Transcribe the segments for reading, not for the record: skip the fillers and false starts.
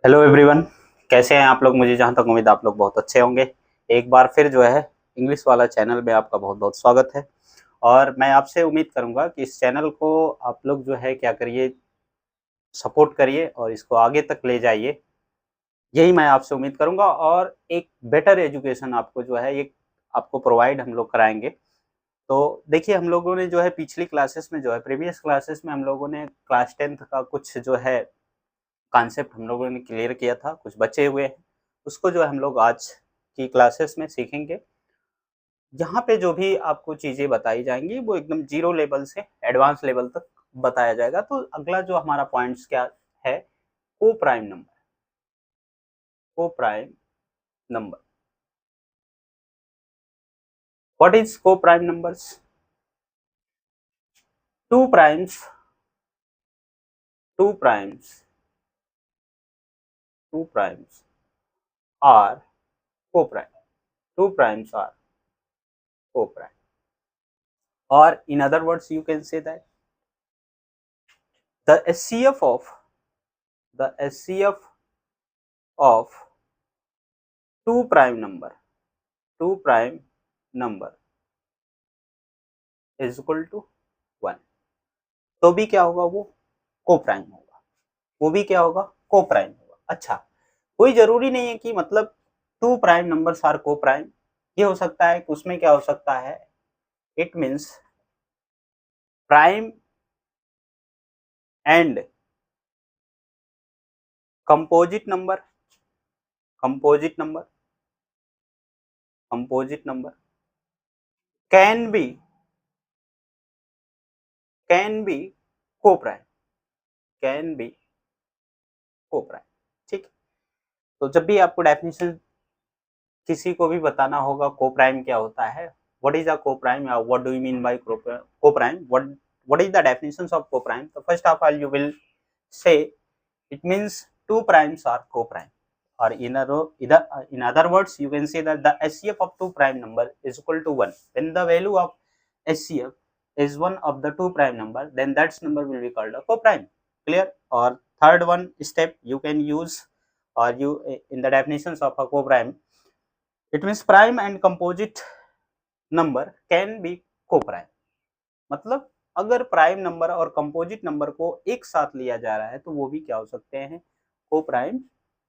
Hello everyone. कैसे हैं आप लोग? मुझे जहाँ तक उम्मीद आप लोग बहुत अच्छे होंगे। एक बार फिर जो है इंग्लिश वाला चैनल में आपका बहुत बहुत स्वागत है। और मैं आपसे उम्मीद करूँगा कि इस चैनल को आप लोग जो है क्या करिए, सपोर्ट करिए और इसको आगे तक ले जाइए। यही मैं आपसे उम्मीद करूँगा और एक बेटर एजुकेशन आपको जो है ये आपको प्रोवाइड हम लोग कराएंगे। तो देखिए, हम लोगों ने जो है पिछली क्लासेस में जो है प्रीवियस क्लासेस में हम लोगों ने क्लास 10th का कुछ जो है कॉन्सेप्ट हम लोगों ने क्लियर किया था, कुछ बचे हुए हैं। उसको जो है हम लोग आज की क्लासेस में सीखेंगे। यहाँ पे जो भी आपको चीज़ें बताई जाएँगी वो एकदम ज़ीरो लेवल से एडवांस लेवल तक बताया जाएगा। तो अगला जो हमारा पॉइंट्स क्या है, coprime number. Coprime number. What is coprime numbers? Two primes two primes two primes are coprime. Two primes are coprime, or in other words you can say that the HCF of two prime number is equal to 1। तो भी क्या होगा? वो को prime होगा। वो भी क्या होगा? को प्राइम होगा। अच्छा, कोई जरूरी नहीं है कि मतलब टू प्राइम नंबर्स आर को प्राइम। ये हो सकता है कि उसमें क्या हो सकता है, it means prime and composite number. Composite number composite number can be co prime. Can be co prime. ठीक है? तो जब भी आपको डेफिनेशन किसी को भी बताना होगा को प्राइम क्या होता है, what is a co prime या what do you mean by co prime, what is the definitions of co prime, तो first of all you will say it means two primes are co-prime, or in other words you can say that the HCF of two prime number is equal to 1. When the value of HCF is one of the two prime number, then that number will be called a co-prime. Clear? Or third one step you can use, or you in the definitions of a co-prime, it means prime and composite number can be co-prime। मतलब अगर prime number और composite number को एक साथ लिया जा रहा है तो वो भी क्या हो सकते हैं? को प्राइम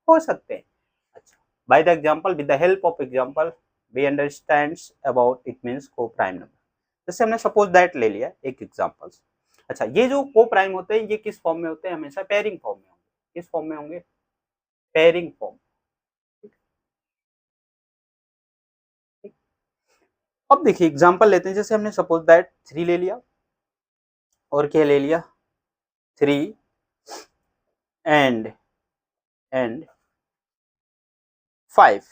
हो सकते हैं। अच्छा, by the example, with the help of example we understands about it means coprime number. जैसे हमने सपोज दैट ले लिया एक एग्जांपल्स। अच्छा, ये जो को प्राइम होते हैं ये किस फॉर्म में होते हैं? हमेशा पेयरिंग फॉर्म में होंगे। किस फॉर्म में होंगे? Pairing form. अब देखिए एग्जांपल लेते हैं। जैसे हमने सपोज दैट 3 ले लिया और क्या ले लिया? 3 एंड 5।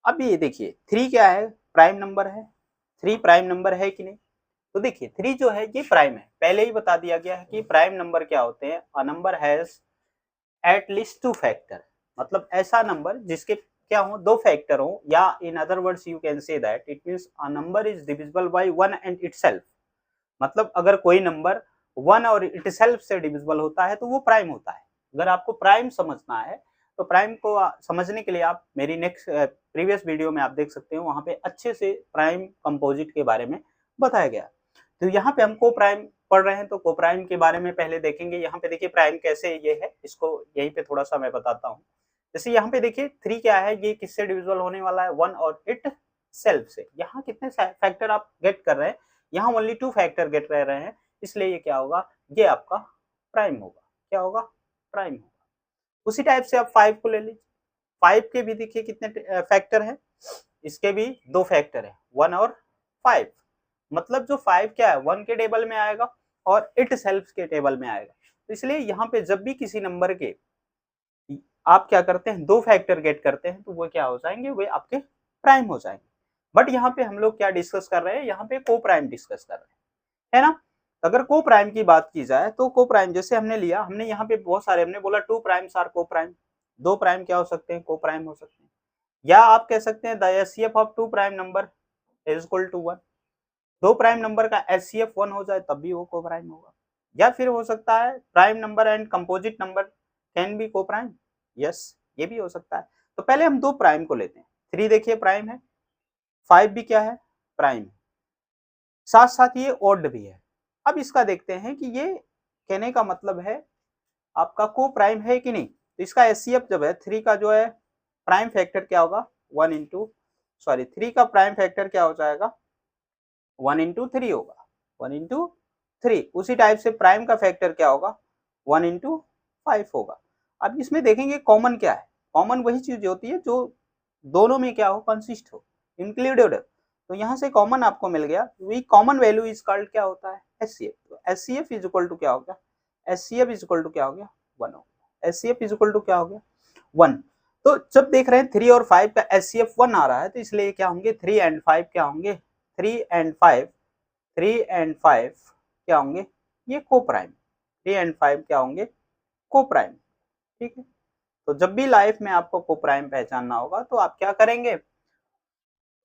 अब ये देखिए 3 क्या है? प्राइम नंबर है। 3 प्राइम नंबर है कि नहीं? तो देखिए 3 जो है ये प्राइम है। पहले ही बता दिया गया है कि प्राइम नंबर क्या होते हैं? A number has at least 2 factor. मतलब ऐसा नंबर जिसके क्या हो? 2 फैक्टर हो, या in other words you can say that it means a number is divisible by 1 and itself. मतलब अगर कोई नंबर 1 और इटसेल्फ से डिविजिबल होता है तो वो प्राइम होता है। अगर आपको प्राइम समझना है तो प्राइम को समझने के लिए आप मेरी नेक्स्ट प्रीवियस वीडियो में आप देख सकते हो, वहां पे अच्छे से प्राइम कंपोजिट के बारे में बताया गया। तो यहाँ पे हम को प्राइम पढ़ रहे हैं तो को प्राइम के बारे में पहले देखेंगे। यहाँ पे देखिए प्राइम कैसे ये है, इसको यहीं पे थोड़ा सा मैं बताता हूँ। जैसे यहाँ पे देखिए 3 क्या है? ये किससे डिविजिबल होने वाला है? 1 और इट सेल्फ से। यहाँ कितने फैक्टर आप गेट कर रहे हैं? यहाँ ओनली 2 फैक्टर गेट रह रहे हैं, इसलिए ये क्या होगा? ये आपका प्राइम होगा। क्या होगा? प्राइम होगा। उसी टाइप से आप 5 को ले लीजिए। 5 के भी देखिए कितने फैक्टर हैं? इसके भी 2 फैक्टर है, 1 और 5। मतलब जो 5 क्या है? 1 के टेबल में आएगा और इट सेल्फ के टेबल में आएगा। तो इसलिए यहाँ पे जब भी किसी नंबर के आप क्या करते हैं? 2 फैक्टर गेट करते हैं तो वो क्या हो जाएंगे? वे आपके प्राइम हो जाएंगे। बट यहाँ पे हम लोग क्या डिस्कस कर रहे हैं? यहाँ पे को प्राइम डिस्कस कर रहे हैं, है ना? अगर को प्राइम की बात की जाए तो को प्राइम जैसे हमने लिया, हमने यहाँ पे बहुत सारे हमने बोला 2 प्राइम्स आर को प्राइम। 2 प्राइम क्या हो सकते हैं? को प्राइम हो सकते हैं। या आप कह सकते हैं the HCF of 2 prime number is equal to 1। 2 prime number का एचसीएफ 1 हो जाए तब भी वो को प्राइम होगा। या फिर हो सकता है prime number and composite number can be co prime. Yes, ये भी हो सकता है। तो पहले हम 2 प्राइम को लेते हैं। 3 देखिए प्राइम है, 5 भी क्या है, प्राइम है, साथ साथ ये ऑड भी है। अब इसका देखते हैं कि ये कहने का मतलब है आपका को प्राइम है कि नहीं। तो इसका एचसीएफ जब है 3 का जो है प्राइम फैक्टर क्या होगा, 1 इंटू 3 का प्राइम फैक्टर क्या हो जाएगा, 1 इंटू 3 होगा, 1 इंटू 3। उसी टाइप से प्राइम का फैक्टर क्या होगा, 1 इंटू 5 होगा। अब इसमें देखेंगे कॉमन क्या है, कॉमन वही चीज होती है जो दोनों में क्या हो, कंसिस्ट हो, इंक्लूडेड। तो यहाँ से कॉमन आपको मिल गया, we common value is called क्या होता है, एचसीएफ। तो एचसीएफ इज इक्वल टू क्या हो गया, एचसीएफ इज इक्वल टू क्या हो गया, 1 हो गया। एचसीएफ इज इक्वल टू क्या हो गया, 1। तो जब देख रहे हैं 3 और 5 का एचसीएफ 1 आ रहा है, तो इसलिए क्या होंगे, 3 एंड 5 क्या होंगे, 3 एंड 5 क्या होंगे, ये को प्राइम। 3 एंड 5 क्या होंगे, को प्राइम। ठीक है। तो जब भी लाइफ में आपको को प्राइम पहचानना होगा तो आप क्या करेंगे,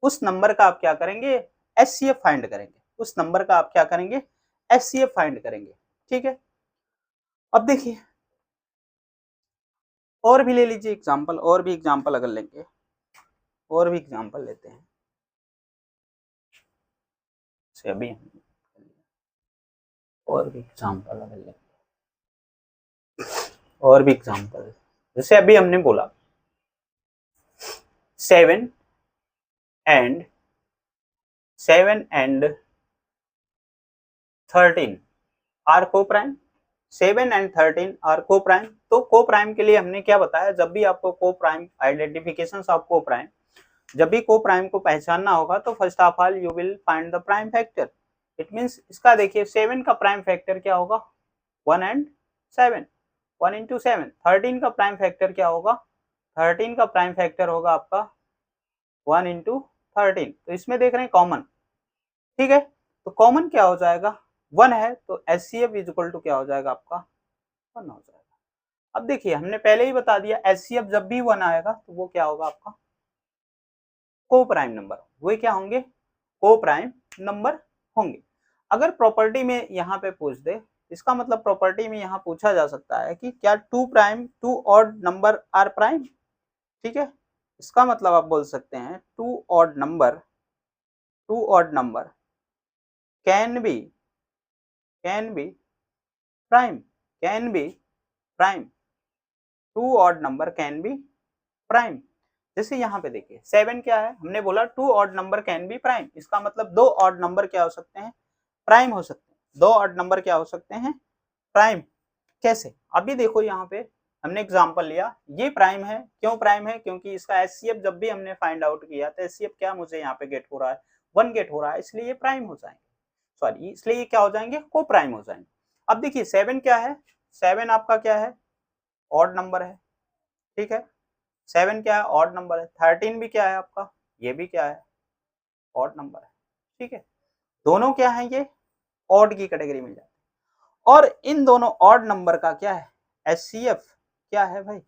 उस नंबर का आप क्या करेंगे, एचसीएफ फाइंड करेंगे। उस नंबर का आप क्या करेंगे, एचसीएफ फाइंड करेंगे। ठीक है। अब देखिए और भी ले लीजिए एग्जांपल, और भी एग्जांपल अगर लेंगे, और भी एग्जांपल लेते हैं। अभी और भी एग्जांपल अगर लेंगे, और भी एग्जांपल, जैसे अभी हमने बोला 7 एंड 13 आर को प्राइम। 7 एंड 13 आर को प्राइम। तो को प्राइम के लिए हमने क्या बताया, जब भी आपको को prime identification of co prime, जब भी को प्राइम को पहचानना होगा तो first of all you will find the prime factor. It means इसका देखिए 7 का प्राइम फैक्टर क्या होगा, 1 एंड 7, 1 इंटू 7। 13 का प्राइम फैक्टर क्या होगा, 13 का प्राइम फैक्टर होगा आपका 1 इंटू 13। तो इसमें देख रहे हैं कॉमन। ठीक है। तो कॉमन क्या हो जाएगा, 1 है, तो एचसीएफ इज इक्वल टू क्या हो जाएगा आपका, 1 हो जाएगा। अब देखिए हमने पहले ही बता दिया एचसीएफ जब भी 1 आएगा तो वो क्या होगा आपका, को प्राइम नंबर। वो क्या होंगे, को प्राइम नंबर होंगे। अगर प्रॉपर्टी में यहाँ पे पूछ दे, इसका मतलब प्रॉपर्टी में यहाँ पूछा जा सकता है कि क्या 2 ऑड नंबर आर प्राइम। ठीक है। इसका मतलब आप बोल सकते हैं 2 odd number can B prime, can be prime. 2 odd number can B prime. जैसे यहाँ पे देखिए 7 क्या है, हमने बोला 2 odd number can B prime. इसका मतलब 2 ऑड नंबर क्या हो सकते हैं, प्राइम हो सकते हैं। 2 ऑड नंबर क्या हो सकते हैं, प्राइम। कैसे, अभी देखो यहाँ पे हमने एग्जांपल लिया, ये प्राइम है। क्यों प्राइम है, क्योंकि इसका एचसीएफ जब भी हमने फाइंड आउट किया तो एचसीएफ क्या मुझे यहाँ पे गेट हो रहा है, 1 गेट हो रहा है, इसलिए ये प्राइम हो जाएंगे। सॉरी, इसलिए ये क्या हो जाएंगे, को प्राइम हो जाएंगे। अब देखिए 7 क्या है, 7 आपका क्या है, ऑड नंबर है। ठीक है। 7 क्या है, ऑड नंबर है। 13 भी क्या है आपका, ये भी क्या है, ऑड नंबर है। ठीक है। दोनों क्या है, ये ऑड की कैटेगरी में जाते हैं। और इन दोनों ऑड नंबर का क्या है, एचसीएफ क्या है भाई,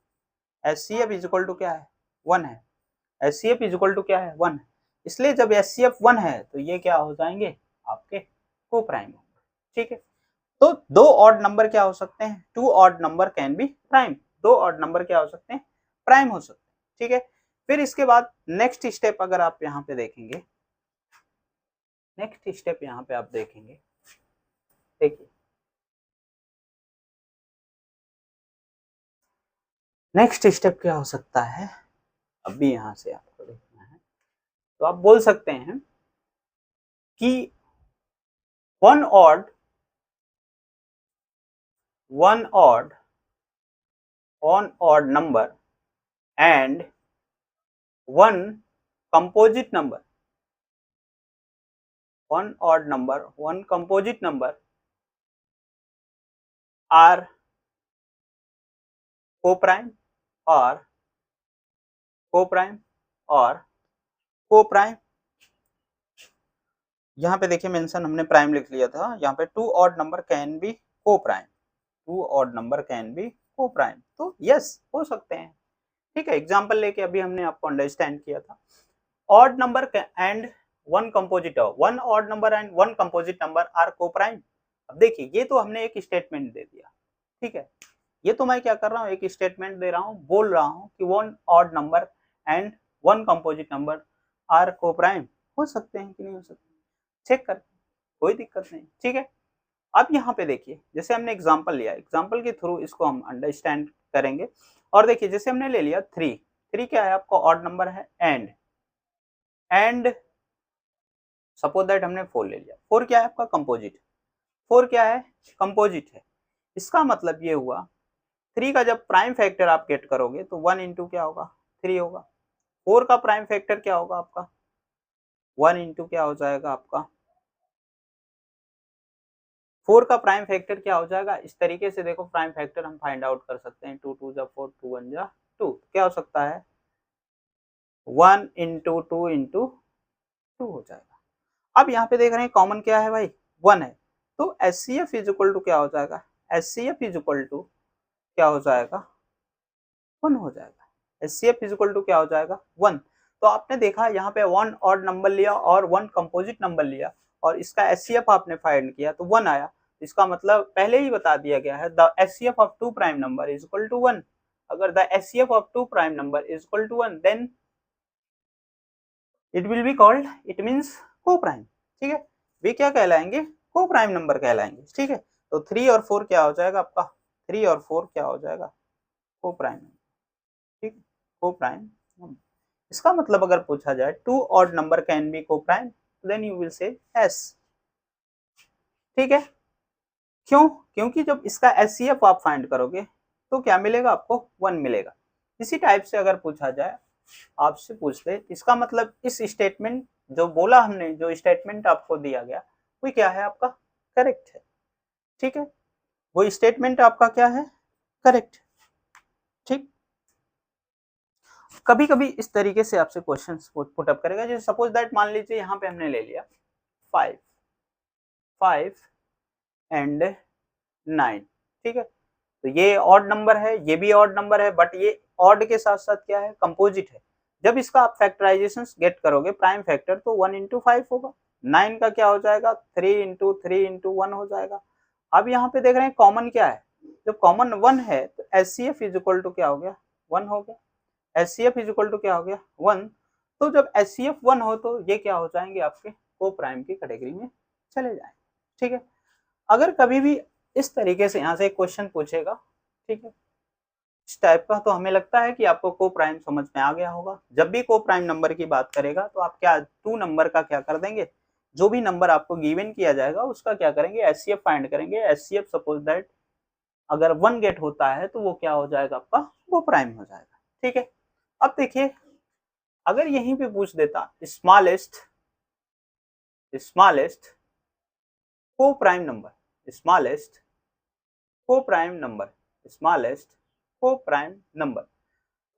एचसीएफ इज इक्वल टू क्या है, 1 है। एचसीएफ इज इक्वल टू क्या है, 1 है। इसलिए जब एचसीएफ 1 है तो ये क्या हो जाएंगे, आपके को प्राइम होंगे। ठीक है। तो 2 ऑड नंबर क्या हो सकते हैं, 2 odd number can B prime. 2 odd number क्या हो सकते हैं, प्राइम हो सकते हैं। ठीक है। फिर इसके बाद नेक्स्ट स्टेप अगर आप यहाँ पे देखेंगे, नेक्स्ट स्टेप यहाँ पे आप देखेंगे, देखिए नेक्स्ट स्टेप क्या हो सकता है, अभी यहाँ से आपको देखना है। तो आप बोल सकते हैं कि one odd number and 1 composite number, 1 odd number 1 composite number are coprime और को प्राइम और को प्राइम। यहाँ पे देखिए मेंशन हमने प्राइम लिख लिया था, यहाँ पे 2 odd number can be co prime, 2 odd number can be co prime. तो यस हो सकते हैं। ठीक है। एग्जांपल लेके अभी हमने आपको अंडरस्टैंड किया था, odd number and 1 composite, 1 odd number and 1 composite number are coprime. अब देखिए ये तो हमने एक स्टेटमेंट दे दिया। ठीक है। ये तो मैं क्या कर रहा हूँ, एक स्टेटमेंट दे रहा हूँ, बोल रहा हूँ कि one odd number and one composite number are coprime हो सकते हैं कि नहीं हो सकते, चेक कर, कोई दिक्कत नहीं, ठीक है। अब यहाँ पे देखिए, जैसे हमने एग्जांपल लिया, एग्जांपल के थ्रू इसको हम अंडरस्टैंड करेंगे। और देखिए जैसे हमने ले लिया थ्री, थ्री क्या है आपका ऑड नंबर है, एंड सपोज दैट हमने फोर ले लिया, फोर क्या है आपका कंपोजिट, फोर क्या है कंपोजिट है। इसका मतलब ये हुआ थ्री का जब प्राइम फैक्टर आप गेट करोगे तो वन इंटू क्या होगा, थ्री होगा। फोर का प्राइम फैक्टर क्या होगा आपका, वन इंटू क्या हो जाएगा आपका, फोर का प्राइम फैक्टर क्या हो जाएगा। इस तरीके से देखो प्राइम फैक्टर हम फाइंड आउट कर सकते हैं, टू टू जा फोर, टू वन जा टू, क्या हो सकता है वन इंटू टू हो जाएगा। अब यहाँ पे देख रहे हैं कॉमन क्या है भाई, वन है, तो H C F is equal to क्या हो जाएगा, H C F is equal to क्या हो जाएगा, वन हो जाएगा। H C F is equal to क्या हो जाएगा, वन। तो आपने देखा यहाँ पे वन ऑड नंबर लिया और वन कंपोजिट नंबर लिया और इसका एच सी एफ आपने फाइंड किया तो वन आया। इसका मतलब पहले ही बता दिया गया है, the H C F of two prime number is equal to one. अगर the H C F of two prime number is equal to one, then it will be called, it means co prime, ठीक है। वे क्या कहलाएंगे, को prime number कहलाएंगे, ठीक है। तो थ्री और फोर क्या हो जाएगा आपका, थ्री और फोर क्या हो जाएगा, को प्राइम, ठीक है, को प्राइम नंबर। इसका मतलब अगर पूछा जाए two odd number can be co prime, then you will say yes, ठीक है। क्यों, क्योंकि जब इसका एचसीएफ आप फाइंड करोगे तो क्या मिलेगा आपको, वन मिलेगा। इसी टाइप से अगर पूछा जाए, आपसे पूछ ले इसका मतलब इस स्टेटमेंट जो बोला हमने, जो स्टेटमेंट आपको दिया गया वो क्या है आपका, करेक्ट है, ठीक है, वो स्टेटमेंट आपका क्या है, करेक्ट, ठीक। कभी कभी इस तरीके से आपसे क्वेश्चन पुटअप करेगा, जैसे सपोज दैट मान लीजिए यहाँ पे हमने ले लिया फाइव, फाइव एंड नाइन, ठीक है। तो ये ऑड नंबर है, ये भी ऑड नंबर है, बट ये ऑड के साथ साथ क्या है, कंपोजिट है। जब इसका आप फैक्टराइजेशन गेट करोगे प्राइम फैक्टर, तो वन इंटू फाइव होगा, नाइन का क्या हो जाएगा, थ्री इंटू वन हो जाएगा। अब यहाँ पे देख रहे हैं कॉमन क्या है, जब कॉमन वन है तो H C F is equal to क्या हो गया, वन हो गया, H C F is equal to क्या हो गया, वन। तो जब एच सी एफ वन हो तो ये क्या हो जाएंगे आपके को प्राइम की कैटेगरी में चले जाएंगे, ठीक है। अगर कभी भी इस तरीके से यहाँ से एक क्वेश्चन पूछेगा, ठीक है, इस टाइप का, तो हमें लगता है कि आपको को प्राइम समझ में आ गया होगा। जब भी को प्राइम नंबर की बात करेगा तो आप क्या टू नंबर का क्या कर देंगे, जो भी नंबर आपको गिवन किया जाएगा उसका क्या करेंगे, एचसीएफ फाइंड करेंगे। एचसीएफ सपोज दैट अगर वन गेट होता है तो वो क्या हो जाएगा आपका, वो प्राइम हो जाएगा, ठीक है। अब देखिए अगर यहीं पे पूछ देता स्मॉलेस्ट, स्मॉलेस्ट को प्राइम नंबर, स्मॉलेस्ट को प्राइम नंबर, स्मॉलेस्ट को प्राइम नंबर,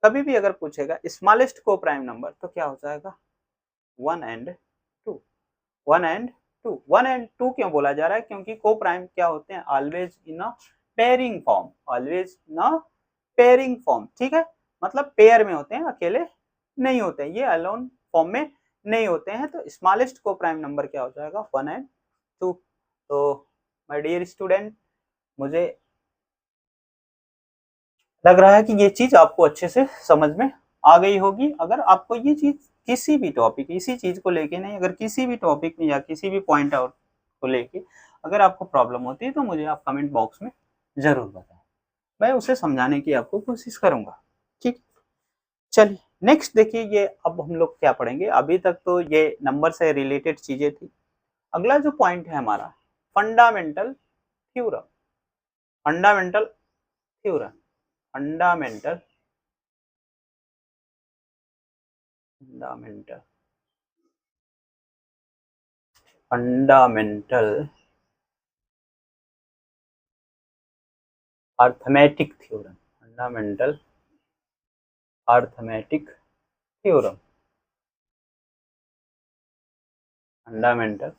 कभी भी अगर पूछेगा स्मॉलेस्ट को प्राइम नंबर तो क्या हो जाएगा, one and two, one and two. One and two क्यों बोला जा रहा है, क्योंकि को प्राइम क्या होते हैं, always in a pairing form, always in a pairing form, ठीक है, मतलब पेयर में होते हैं, अकेले नहीं होते हैं, ये अलोन फॉर्म में नहीं होते हैं। तो स्मॉलेस्ट को प्राइम नंबर क्या हो जाएगा, वन एंड टू। तो माय डियर स्टूडेंट, मुझे लग रहा है कि ये चीज आपको अच्छे से समझ में आ गई होगी। अगर आपको ये चीज किसी भी टॉपिक, इसी चीज को लेके नहीं, अगर किसी भी टॉपिक में या किसी भी पॉइंट आउट को लेके अगर आपको प्रॉब्लम होती है तो मुझे आप कमेंट बॉक्स में जरूर बताएं, मैं उसे समझाने की आपको कोशिश करूंगा, ठीक। चलिए नेक्स्ट देखिए, ये अब हम लोग क्या पढ़ेंगे, अभी तक तो ये नंबर से रिलेटेड चीजें थी। अगला जो पॉइंट है हमारा, fundamental theorem, fundamental theorem, fundamental fundamental fundamental arithmetic theorem, fundamental arithmetic theorem, fundamental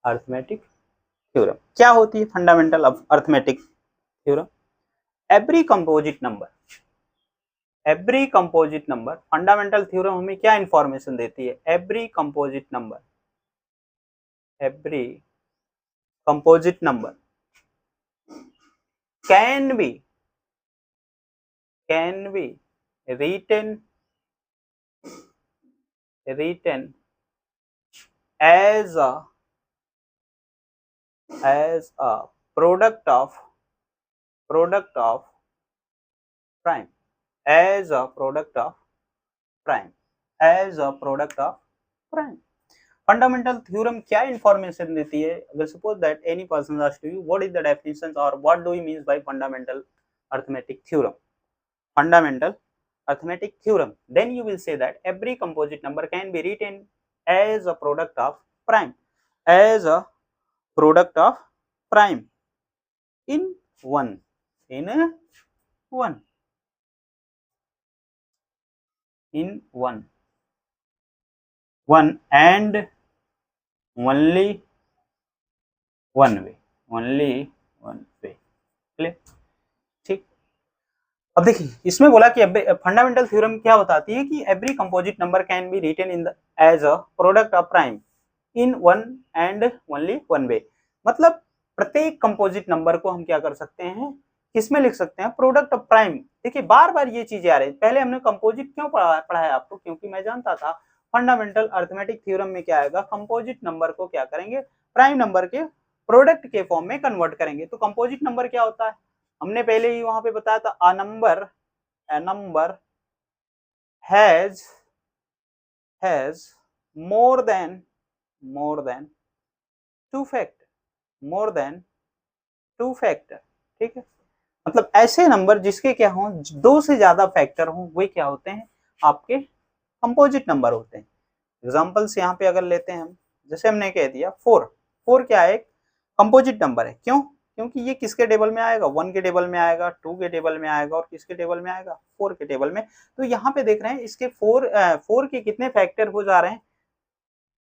arithmetic theorem. क्या होती है fundamental arithmetic theorem, every composite number, every composite number, fundamental theorem हमें क्या इंफॉर्मेशन देती है, every composite number, every composite number can B, can be written as a product of prime, as a product of prime, as a product of prime. Fundamental theorem क्या information देती है? अगर suppose that any person asks to you what is the definition और what do you mean by fundamental arithmetic theorem, fundamental arithmetic theorem, then you will say that every composite number can be written as a product of prime, as a product of prime in one and only one way. Clear? ठीक। अब देखिए इसमें बोला कि fundamental theorem क्या बताती है कि every composite number can be written in as a product of prime in one and only one way. मतलब प्रत्येक कंपोजिट नंबर को हम क्या कर सकते हैं, किसमें लिख सकते हैं? Product of prime. देखिए बार बार ये चीजें आ रही है, पहले हमने कंपोजिट क्यों पढ़ा है आपको? क्योंकि मैं जानता था फंडामेंटल अर्थमेटिक थ्योरम में क्या आएगा, कंपोजिट नंबर को क्या करेंगे, प्राइम नंबर के प्रोडक्ट के फॉर्म में कन्वर्ट करेंगे। तो कंपोजिट नंबर क्या होता है? हमने पहले ही वहां पे बताया था, a number has more than two factor, ठीक है। मतलब ऐसे नंबर जिसके क्या हो, दो से ज्यादा फैक्टर हो, वे क्या होते हैं? आपके कंपोजिट नंबर होते हैं। एग्जांपल्स यहाँ पे अगर लेते हैं हम, जैसे हमने कह दिया 4 क्या है? एक कंपोजिट नंबर है। क्यों? क्योंकि ये किसके टेबल में आएगा? 1 के टेबल में आएगा, 2 के टेबल में आएगा और किसके टेबल में आएगा? 4 के टेबल में। तो यहाँ पे देख रहे हैं इसके 4 के कितने फैक्टर हो जा रहे हैं?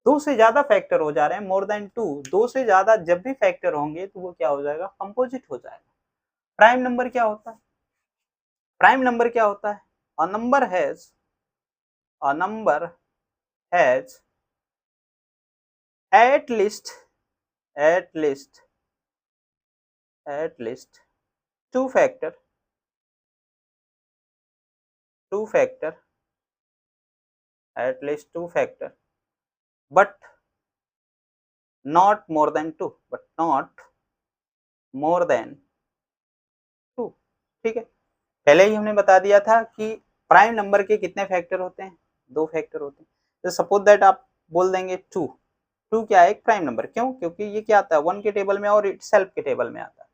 2 से ज्यादा फैक्टर हो जा रहे हैं, मोर देन 2। 2 से ज्यादा जब भी फैक्टर होंगे तो वो क्या हो जाएगा? कंपोजिट हो जाएगा। प्राइम नंबर क्या होता है? प्राइम नंबर क्या होता है? A number has at least two factor but not more than 2, ठीक है। पहले ही हमने बता दिया था कि प्राइम नंबर के कितने फैक्टर होते हैं? 2 फैक्टर होते हैं। तो सपोज दैट आप बोल देंगे 2 क्या है? एक प्राइम नंबर। क्यों? क्योंकि ये क्या आता है? 1 के टेबल में और इटसेल्फ के टेबल में आता है,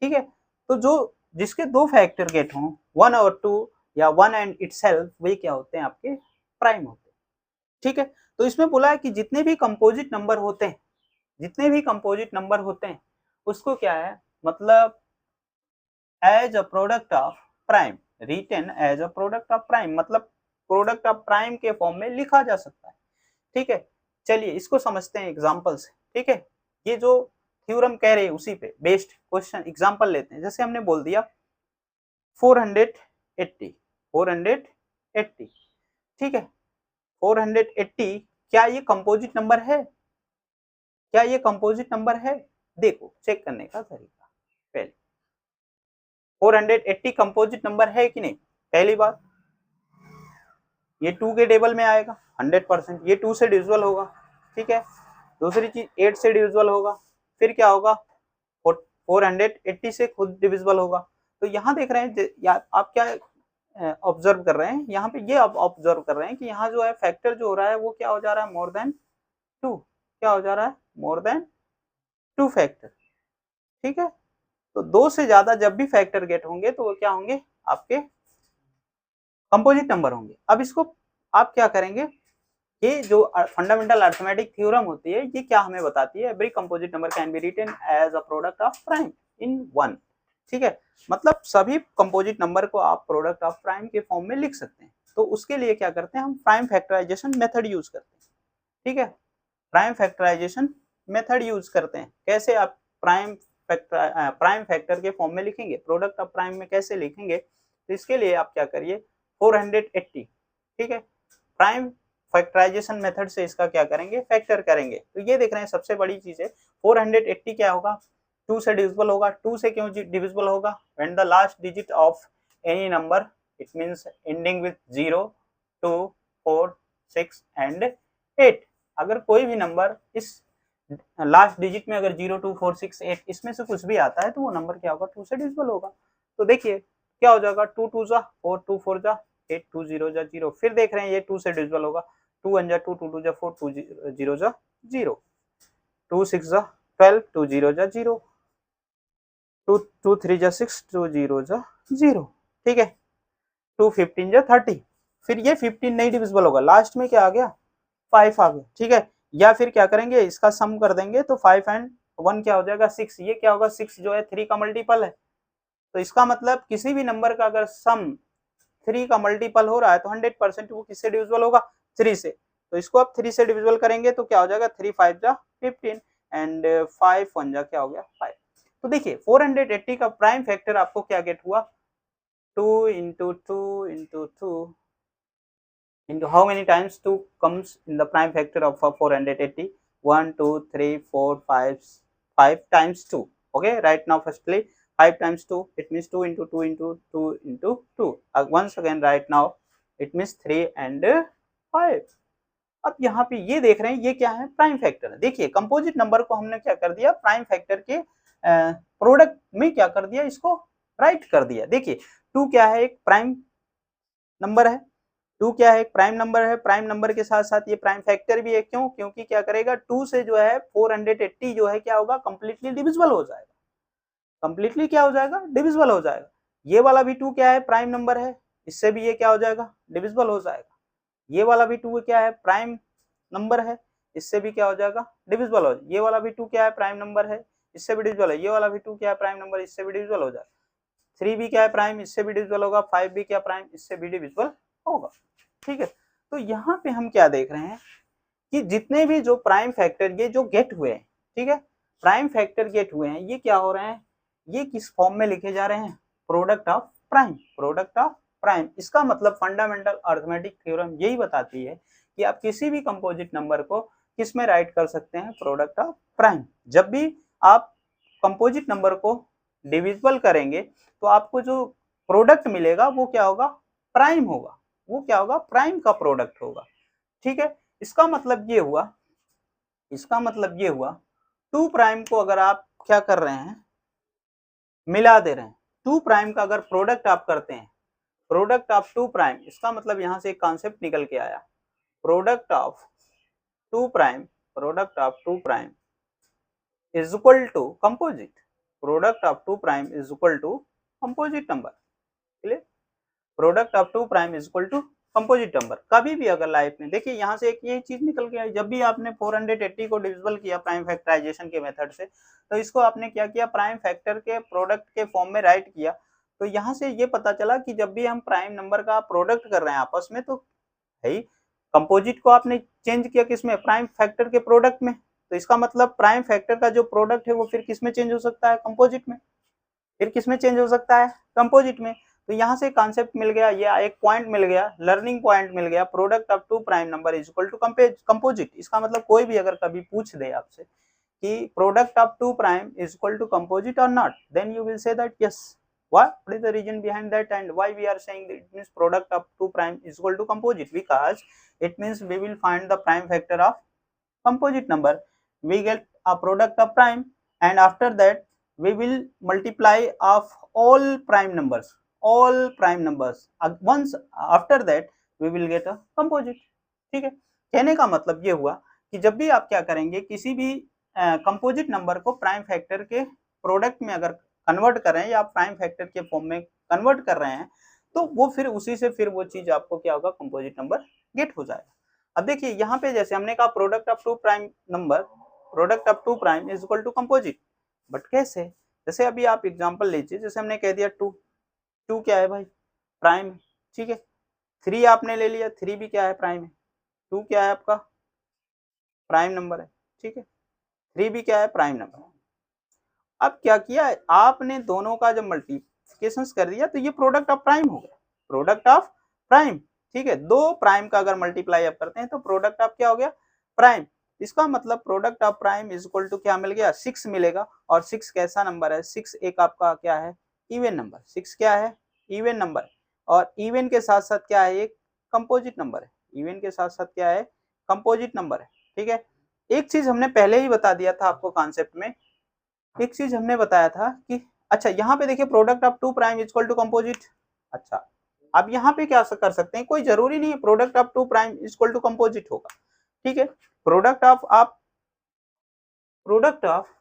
ठीक है। तो जो जिसके 2 फैक्टर गेट हों, 1 और 2 या 1 एंड इटसेल्फ, वे क्या होते हैं? आपके प्राइम होते हैं, ठीक है। तो इसमें बोला है कि जितने भी कंपोजिट नंबर होते हैं उसको क्या है, मतलब as a product of prime, written as a product of prime, मतलब प्रोडक्ट ऑफ प्राइम के फॉर्म में लिखा जा सकता है, ठीक है। चलिए इसको समझते हैं एग्जांपल से, ठीक है। ये जो थ्योरम कह रहे हैं उसी पे बेस्ड क्वेश्चन एग्जांपल लेते हैं। जैसे हमने बोल दिया 480, ठीक है। 480 क्या ये कंपोजिट नंबर है? देखो चेक करने का तरीका, पहले 480 कंपोजिट नंबर है कि नहीं? पहली बात, ये 2 के टेबल में आएगा 100%, ये 2 से डिविजिबल होगा, ठीक है। दूसरी चीज 8 से डिविजिबल होगा, फिर क्या होगा? 480 से खुद डिविजिबल होगा। तो यहाँ देख रहे हैं आप क्या ऑब्जर्व कर रहे हैं? यहाँ पे ये आप ऑब्जर्व कर रहे हैं कि यहाँ जो है फैक्टर जो हो रहा है वो क्या हो जा रहा है? More than 2। क्या हो जा रहा है? मोर देन 2 फैक्टर, ठीक है। तो 2 से ज्यादा जब भी फैक्टर गेट होंगे तो वो क्या होंगे? आपके कंपोजिट नंबर होंगे। अब इसको आप क्या करेंगे? ये जो फंडामेंटल अर्थमेटिक थ्योरम होती है ये क्या हमें बताती है? Every composite number can be written as a product of prime in one, ठीक है। मतलब सभी कंपोजिट नंबर को आप प्रोडक्ट ऑफ प्राइम के फॉर्म में लिख सकते हैं। तो उसके लिए क्या करते हैं? हम प्राइम फैक्टराइजेशन मेथड यूज करते हैं, ठीक है। प्राइम फैक्टराइजेशन मेथड यूज करते हैं। कैसे आप प्राइम फैक्टर के फॉर्म में लिखेंगे? प्रोडक्ट ऑफ प्राइम में कैसे लिखेंगे? तो इसके लिए आप क्या करिए, 480, ठीक है, प्राइम फैक्टराइजेशन मेथड से इसका क्या करेंगे? फैक्टर करेंगे। तो ये देख रहे हैं सबसे बड़ी चीज है 480 क्या होगा? 2 से डिविजिबल होगा। 2 से क्यों डिविजिबल होगा? When the last digit of any number it means ending with 0, 2, 4, 6 and 8। अगर कोई भी नंबर इस लास्ट डिजिट में अगर 0, 2, 4, 6, 8 इसमें से कुछ भी आता है तो वो नंबर क्या होगा, 2 से डिविजिबल होगा। तो देखिए क्या हो जाएगा, 2 2 जा 4, 2 4 जा 8, 2 0 जा 0। फिर देख रहे हैं ये 2 से डिविजिबल होगा, 2 1 जा 2, 2 2 जा 4, 2 0 जा 0, 2 6 जा 12, 2 0 जा 0, 2 2 3 जा 6, 2 0 जा 0। ठीक है, 2 15 जा 30। फिर ये 15 नहीं डिविजिबल होगा, लास्ट में क्या आ गया, 5 आ गया। ठीक है, या फिर क्या करेंगे, इसका सम कर देंगे तो 5 एंड 1 क्या हो जाएगा, 6। ये क्या होगा, 6 जो है 3 का मल्टीपल है। तो इसका मतलब किसी भी नंबर का अगर सम 3 का मल्टीपल हो रहा है तो 100% वो किससे डिविजिबल होगा, 3 से। तो इसको आप 3 से डिविजिबल करेंगे तो क्या हो जाएगा, 3 5 जा 15 एंड 5 1 जा क्या हो गया 5। तो देखिए 480 का प्राइम फैक्टर आपको क्या गेट हुआ, 2 into 2 into 2 into how many times 2 comes in the prime factor of 480, 1 2 3 4 5 5 times 2. Okay, right now firstly 5 times 2, it means 2 into 2 into 2 into 2. Once again right now it means 3 and 5. अब यहाँ पे ये देख रहे हैं ये क्या है, प्राइम फैक्टर है। देखिए कंपोजिट नंबर को हमने क्या कर दिया, प्राइम फैक्टर के प्रोडक्ट में क्या कर दिया, इसको राइट कर दिया। देखिए 2 क्या है, एक प्राइम नंबर है, 2 क्या है, एक प्राइम नंबर है। प्राइम नंबर के साथ साथ ये प्राइम फैक्टर भी है। क्यों, क्योंकि क्या करेगा, 2 से जो है 480 जो है क्या होगा, कंप्लीटली डिविजिबल हो जाएगा। कंप्लीटली क्या हो जाएगा, डिविजिबल हो जाएगा। ये वाला भी 2 क्या है, प्राइम नंबर है, इससे भी ये क्या हो जाएगा, डिविजिबल हो जाएगा। ये वाला भी 2 क्या है, प्राइम नंबर है, इससे भी क्या हो जाएगा, डिविजिबल हो जाएगा। ये वाला भी 2 क्या है, प्राइम नंबर है, इससे भी डिविजिबल है। ये वाला भी 2 क्या है, प्राइम नंबर, इससे भी डिविजिबल हो जाएगा। 3 भी क्या है, प्राइम, इससे भी डिविजिबल होगा। 5 भी क्या, प्राइम, इससे भी डिविजिबल होगा। ठीक है, तो यहाँ पे हम क्या देख रहे हैं कि जितने भी जो प्राइम फैक्टर ये जो गेट हुए हैं, ठीक है, प्राइम फैक्टर गेट हुए हैं, ये क्या हो रहे हैं, ये किस फॉर्म में लिखे जा रहे हैं, product of prime, product of prime. इसका मतलब फंडामेंटल अरिथमेटिक थ्योरम यही बताती है कि आप किसी भी कंपोजिट नंबर को किस में राइट कर सकते हैं, प्रोडक्ट ऑफ प्राइम। जब भी आप कंपोजिट नंबर को डिविजिबल करेंगे तो आपको जो प्रोडक्ट मिलेगा वो क्या होगा, प्राइम होगा। वो क्या होगा, प्राइम का प्रोडक्ट होगा। ठीक है, इसका मतलब ये हुआ, इसका मतलब ये हुआ 2 प्राइम को अगर आप क्या कर रहे हैं, मिला दे रहे हैं, 2 प्राइम का अगर प्रोडक्ट आप करते हैं, प्रोडक्ट ऑफ 2 प्राइम, इसका मतलब यहां से एक कॉन्सेप्ट निकल के आया, product of 2 prime, product of 2 prime is equal to composite, product of 2 prime is equal to composite number. Clear, product of 2 prime is equal to composite number. कभी भी अगर लाइफ में देखिए यहाँ से एक ये चीज निकल के आई, जब भी आपने 480 को डिविजिबल किया प्राइम फैक्टराइजेशन के मेथड से, तो इसको आपने क्या किया, प्राइम फैक्टर के प्रोडक्ट के फॉर्म में राइट किया। तो यहाँ से ये पता चला कि जब भी हम प्राइम नंबर का प्रोडक्ट कर रहे हैं आपस में, तो भाई कंपोजिट को आपने चेंज किया किसमें, प्राइम फैक्टर के प्रोडक्ट में। तो इसका मतलब प्राइम फैक्टर का जो प्रोडक्ट है वो फिर किसमें चेंज हो सकता है, कंपोजिट में। फिर किसमें चेंज हो सकता है, कंपोजिट में। तो यहाँ से कॉन्सेप्ट मिल गया, ये एक पॉइंट मिल गया, लर्निंग पॉइंट मिल गया, product of 2 prime number is equal to composite. इसका मतलब कोई भी अगर कभी पूछ दे आपसे कि product of 2 prime is equal to composite और not, then you will say that yes. What is the reason behind that and why we are saying that it means product of 2 prime is equal to composite? Because it means we will find the prime factor of composite number, we get a product of prime, and after that we will multiply of all prime numbers, all prime numbers. Once after that we will get a composite. ठीक है, कहने का मतलब ये हुआ कि जब भी आप क्या करेंगे, किसी भी कंपोजिट नंबर को प्राइम फैक्टर के प्रोडक्ट में अगर कन्वर्ट कर रहे हैं या आप प्राइम फैक्टर के फॉर्म में कन्वर्ट कर रहे हैं, तो वो फिर उसी से फिर वो चीज आपको क्या होगा, कंपोजिट नंबर गेट हो जाएगा। अब देखिए यहाँ पे जैसे हमने कहा product of 2 prime number, product of 2 prime is equal to composite, but कैसे, जैसे अभी आप एग्जांपल लीजिए, जैसे हमने कह दिया 2, 2 क्या है भाई, प्राइम है। ठीक है, 3 आपने ले लिया, 3 भी क्या है, प्राइम है। 2 क्या है आपका, प्राइम नंबर है। ठीक है, 3 भी क्या है, प्राइम नंबर है। अब क्या किया आपने, दोनों का जब मल्टीप्लिकेशन कर दिया तो ये प्रोडक्ट ऑफ प्राइम हो गया, प्रोडक्ट ऑफ प्राइम। ठीक है, 2 प्राइम का अगर मल्टीप्लाई आप करते हैं तो प्रोडक्ट ऑफ क्या हो गया, प्राइम। इसका मतलब product of prime is equal to क्या मिल गया, 6 मिलेगा। और 6 कैसा नंबर है, 6 एक आपका क्या है, इवन नंबर। 6 क्या है, इवन नंबर। और इवन के साथ साथ क्या है, एक कंपोजिट नंबर है। इवन के साथ साथ क्या है, कंपोजिट नंबर है। ठीक है, एक चीज हमने पहले ही बता दिया था आपको कॉन्सेप्ट में, एक चीज हमने बताया था कि अच्छा यहाँ पे देखिए product of two prime equal to composite. अच्छा, अब यहाँ पे क्या कर सकते हैं, कोई जरूरी नहीं है product of two prime equal to composite होगा। ठीक है, प्रोडक्ट ऑफ आप प्रोडक्ट ऑफ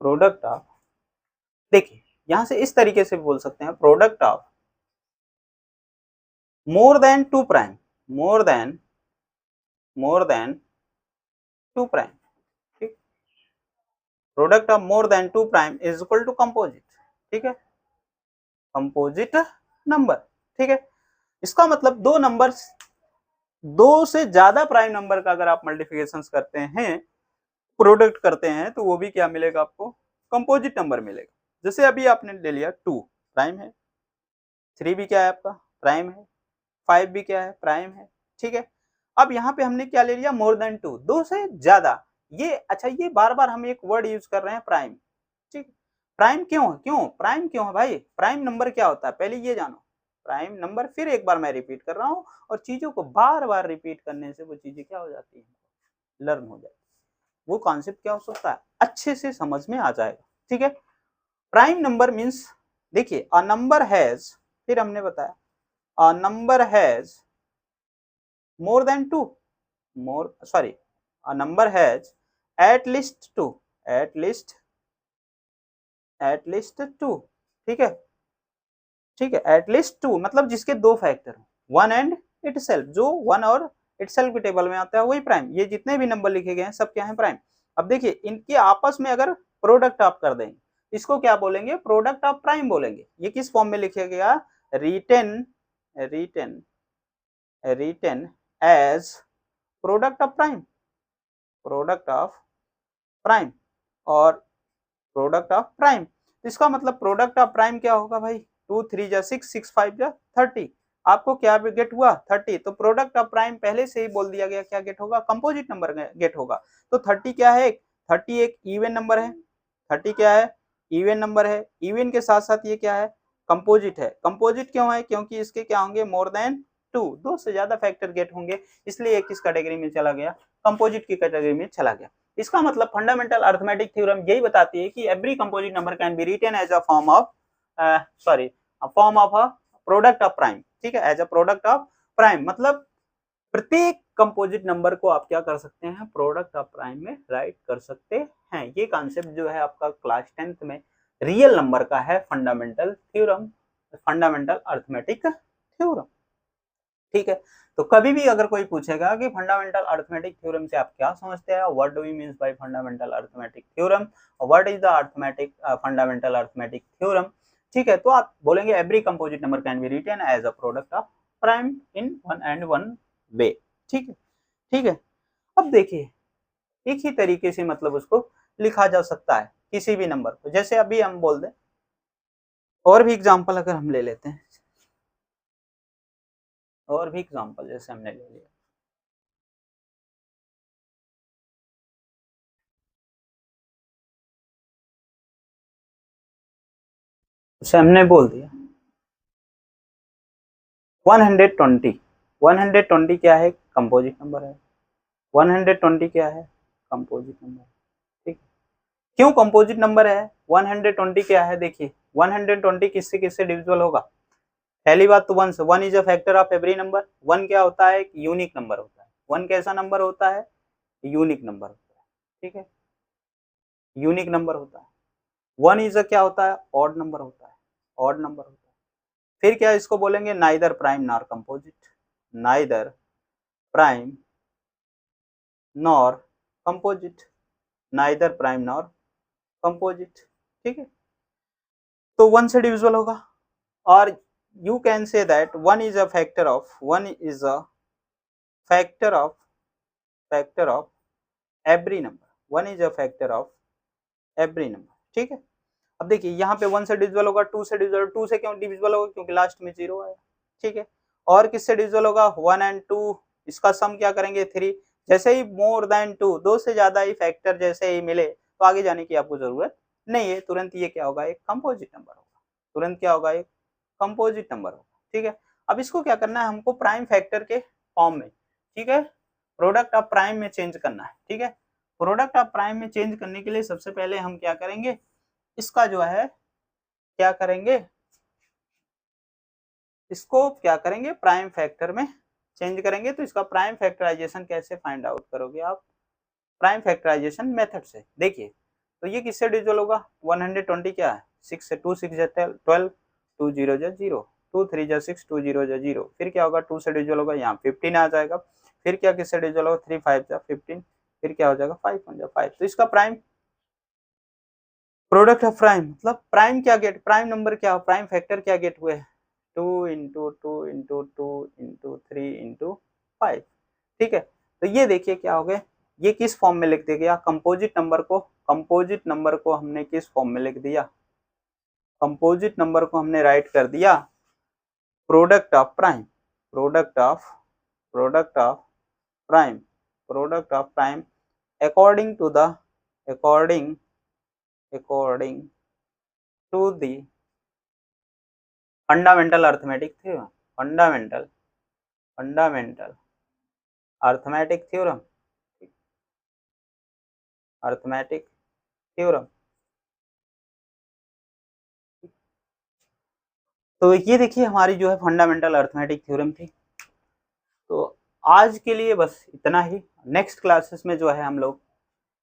प्रोडक्ट ऑफ देखिए यहां से इस तरीके से बोल सकते हैं, product of more than two prime, more than two prime. ठीक, product of more than two prime is equal to composite. ठीक है, कंपोजिट नंबर। ठीक है, इसका मतलब दो नंबर, दो से ज्यादा प्राइम नंबर का अगर आप मल्टीप्लिकेशन करते हैं, प्रोडक्ट करते हैं, तो वो भी क्या मिलेगा आपको, कंपोजिट नंबर मिलेगा। जैसे अभी आपने ले लिया 2 प्राइम है, 3 भी क्या है आपका प्राइम है, 5 भी क्या है प्राइम है। ठीक है, अब यहाँ पे हमने क्या ले लिया, मोर देन 2, दो से ज्यादा। ये अच्छा, ये बार बार हम एक वर्ड यूज कर रहे हैं प्राइम। ठीक, प्राइम क्यों प्राइम क्यों है भाई, प्राइम नंबर क्या होता है पहले ये जानो। प्राइम नंबर, फिर एक बार मैं रिपीट कर रहा हूँ, और चीजों को बार बार रिपीट करने से वो चीजें क्या हो जाती है, लर्न हो जाती है, वो कॉन्सेप्ट क्या हो सकता है, अच्छे से समझ में आ जाएगा। ठीक है, प्राइम नंबर मीन्स देखिए अ नंबर हैज, फिर हमने बताया a number has more than 2, more sorry, a number has at least 2, at least 2। ठीक है, ठीक है, at least 2 मतलब जिसके दो फैक्टर हो, 1 एंड इटसेल्फ, जो 1 और इटसेल्फ के टेबल में आता है वही प्राइम। ये जितने भी नंबर लिखे गए हैं सब क्या है प्राइम। अब देखिए इनके आपस में अगर प्रोडक्ट आप कर देंगे, इसको क्या बोलेंगे, प्रोडक्ट ऑफ प्राइम बोलेंगे। ये किस फॉर्म में लिखा गया, written written written as product of prime, product of prime और प्रोडक्ट ऑफ प्राइम। इसका मतलब प्रोडक्ट ऑफ प्राइम क्या होगा भाई, 2 3 जा 6, 6 5 जा 30, आपको क्या गेट हुआ 30। तो प्रोडक्ट ऑफ प्राइम पहले से ही बोल दिया गया क्या गेट होगा, कंपोजिट नंबर गेट होगा। तो 30 क्या है, 30 एक इवन नंबर है, 30 क्या है, इवन नंबर है। इवन के साथ साथ ये क्या है, कंपोजिट है। कंपोजिट क्यों है, क्योंकि इसके क्या होंगे, मोर देन 2, दो से ज्यादा फैक्टर गेट होंगे, इसलिए किस कैटेगरी में चला गया, कंपोजिट की कैटेगरी में चला गया। इसका मतलब फंडामेंटल अरिथमेटिक थ्योरम यही बताती है कि every composite number can be written as a form of form of a product of prime. ठीक है, as a product of prime, मतलब प्रत्येक कंपोजिट नंबर को आप क्या कर सकते हैं, प्रोडक्ट ऑफ प्राइम में राइट कर सकते हैं। ये कॉन्सेप्ट जो है आपका क्लास 10th में रियल नंबर का है, fundamental theorem, fundamental arithmetic theorem. ठीक है, तो कभी भी अगर कोई पूछेगा कि फंडामेंटल अरिथमेटिक थ्योरम से आप क्या समझते हैं, what do we means by fundamental arithmetic theorem, what is the arithmetic fundamental arithmetic theorem, ठीक है, तो आप बोलेंगे every composite number can be written as a product of prime in one and one way. ठीक है, ठीक है, अब देखिए एक ही तरीके से मतलब उसको लिखा जा सकता है किसी भी नंबर को, जैसे अभी हम बोल दें, और भी एग्जांपल अगर हम ले लेते हैं, और भी एग्जांपल जैसे हमने ले लिया, जैसे हमने बोल दिया 120, 120 क्या है, कंपोजिट नंबर है, 120 क्या है, कंपोजिट नंबर। ठीक, क्यों कंपोजिट नंबर है, 120 क्या है, देखिए 120 किससे किससे डिविजिबल होगा, पहली बात तो 1 से, 1 is a factor of every number. 1 क्या होता है, एक यूनिक नंबर होता है। 1 कैसा नंबर होता है, यूनिक नंबर होता है। ठीक है, यूनिक नंबर होता है। 1 इज अ क्या होता है, ऑड नंबर होता है, ऑड नंबर होता है। फिर क्या इसको बोलेंगे, neither prime nor composite, neither prime nor composite, neither prime nor composite. ठीक है, तो 1 से डिविजिबल होगा, और you can say that 1 is a factor of, 1 is a factor of every number, 1 is a factor of every number. ठीक है, अब देखिए यहाँ पे 1 से डिविजिबल होगा, 2 से डिविजिबल, 2 से क्यों डिविजिबल होगा, क्योंकि लास्ट में 0 आया। ठीक है, और किससे डिविजिबल होगा, 1 एंड 2, इसका सम क्या करेंगे 3। जैसे ही मोर देन 2, दो से ज्यादा ही फैक्टर जैसे ही मिले तो आगे जाने की आपको जरूरत नहीं है, तुरंत ये क्या होगा, एक कंपोजिट नंबर होगा, तुरंत क्या होगा, एक कंपोजिट नंबर होगा। ठीक है, अब इसको क्या करना है हमको, प्राइम फैक्टर के फॉर्म में, ठीक है, प्रोडक्ट ऑफ प्राइम में चेंज करना है। ठीक है, प्रोडक्ट ऑफ प्राइम में चेंज करने के लिए सबसे पहले हम क्या करेंगे, इसका जो है क्या करेंगे, इसको क्या करेंगे, प्राइम फैक्टर में चेंज करेंगे। तो इसका प्राइम फैक्टराइजेशन कैसे फाइंड आउट करोगे आप, प्राइम फैक्टराइजेशन मेथड से। देखिए, तो ये किससे डिविजल होगा, 120 क्या है, 6 से, 2 6 जा 12, 2 0 जा 0, 2 3 जा 6, 2 0 जा 0, फिर क्या होगा, 2 से डिविजल होगा, यहाँ 15 आ जाएगा, फिर क्या किससे डिविजल होगा, 3 5 जा 15, फिर क्या हो जाएगा, 5 1 जा 5। तो इसका प्राइम प्रोडक्ट ऑफ प्राइम मतलब प्राइम क्या गेट, प्राइम नंबर क्या, प्राइम फैक्टर क्या गेट हुए, 2 इंटू 2 इंटू 2 इंटू 3 इंटू 5। ठीक है, तो ये देखिए क्या हो गया, ये किस फॉर्म में लिख दिया गया, कंपोजिट नंबर को हमने किस फॉर्म में लिख दिया, कंपोजिट नंबर को हमने राइट कर दिया product of prime, product of prime, product of prime according to the according to the fundamental arithmetic theorem, fundamental arithmetic theorem, arithmetic theorem. तो ये देखिए हमारी जो है फंडामेंटल अर्थमेटिक थ्योरम थी। तो आज के लिए बस इतना ही। नेक्स्ट क्लासेस में जो है हम लोग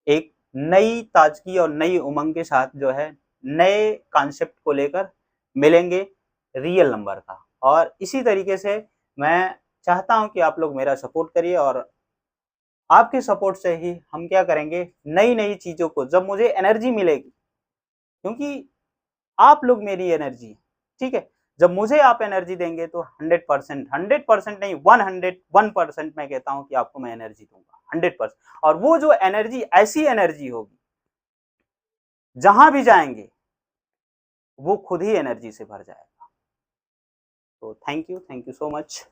एक नई ताजगी और नई उमंग के साथ जो है नए कॉन्सेप्ट को लेकर मिलेंगे रियल नंबर का। और इसी तरीके से मैं चाहता हूं कि आप लोग मेरा सपोर्ट करिए, और आपके सपोर्ट से ही हम क्या करेंगे, नई नई चीजों को, जब मुझे एनर्जी मिलेगी, क्योंकि आप लोग मेरी एनर्जी है, ठीक है, जब मुझे आप एनर्जी देंगे तो 100% नहीं, 101% मैं कहता हूं कि आपको मैं एनर्जी दूंगा 100%। और वो जो एनर्जी ऐसी एनर्जी होगी, जहां भी जाएंगे वो खुद ही एनर्जी से भर जाएगा। तो थैंक यू सो मच।